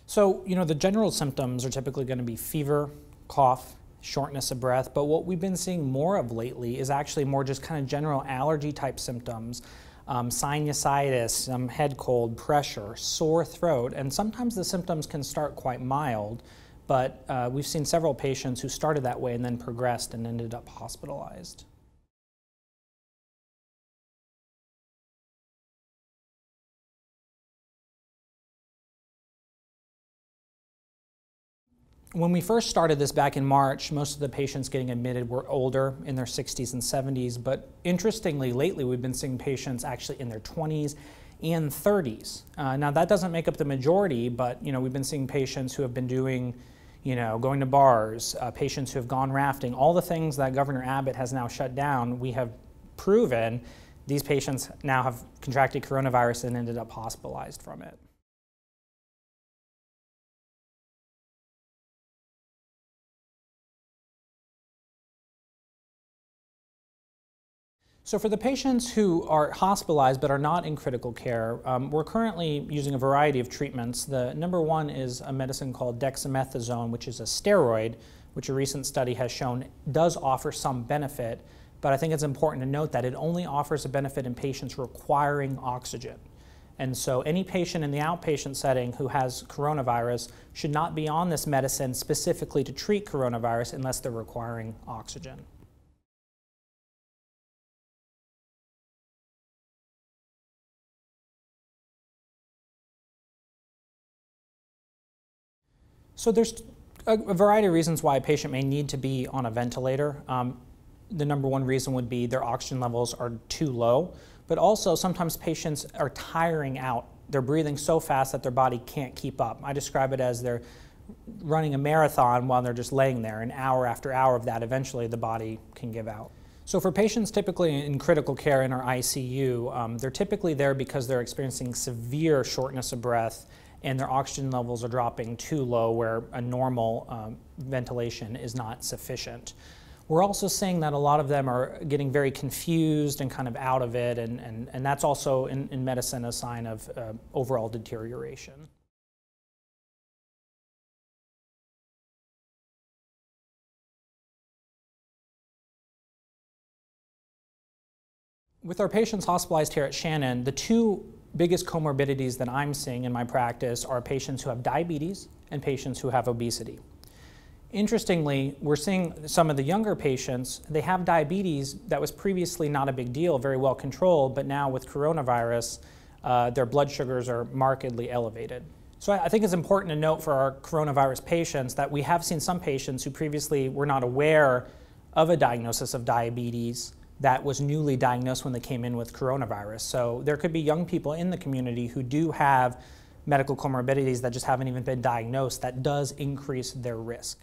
So, the general symptoms are typically going to be fever, cough, shortness of breath, but what we've been seeing more of lately is actually more just kind of general allergy type symptoms, sinusitis, some head cold, pressure, sore throat, and sometimes the symptoms can start quite mild, but we've seen several patients who started that way and then progressed and ended up hospitalized. When we first started this back in March, most of the patients getting admitted were older, in their 60s and 70s, but interestingly, lately we've been seeing patients actually in their 20s and 30s. Now that doesn't make up the majority, but we've been seeing patients who have been doing, going to bars, patients who have gone rafting, all the things that Governor Abbott has now shut down. We have proven these patients now have contracted coronavirus and ended up hospitalized from it. So for the patients who are hospitalized but are not in critical care, we're currently using a variety of treatments. The number one is a medicine called dexamethasone, which is a steroid, which a recent study has shown does offer some benefit, but I think it's important to note that it only offers a benefit in patients requiring oxygen. And so any patient in the outpatient setting who has coronavirus should not be on this medicine specifically to treat coronavirus unless they're requiring oxygen. So there's a variety of reasons why a patient may need to be on a ventilator. The number one reason would be their oxygen levels are too low, but also sometimes patients are tiring out. They're breathing so fast that their body can't keep up. I describe it as they're running a marathon while they're just laying there, and hour after hour of that, eventually the body can give out. So for patients typically in critical care in our ICU, they're typically there because they're experiencing severe shortness of breath and their oxygen levels are dropping too low where a normal ventilation is not sufficient. We're also seeing that a lot of them are getting very confused and kind of out of it, and that's also in medicine a sign of overall deterioration. With our patients hospitalized here at Shannon, the two biggest comorbidities that I'm seeing in my practice are patients who have diabetes and patients who have obesity. Interestingly, we're seeing some of the younger patients, they have diabetes that was previously not a big deal, very well controlled, but now with coronavirus, their blood sugars are markedly elevated. So I think it's important to note for our coronavirus patients that we have seen some patients who previously were not aware of a diagnosis of diabetes that was newly diagnosed when they came in with coronavirus. So there could be young people in the community who do have medical comorbidities that just haven't even been diagnosed that does increase their risk.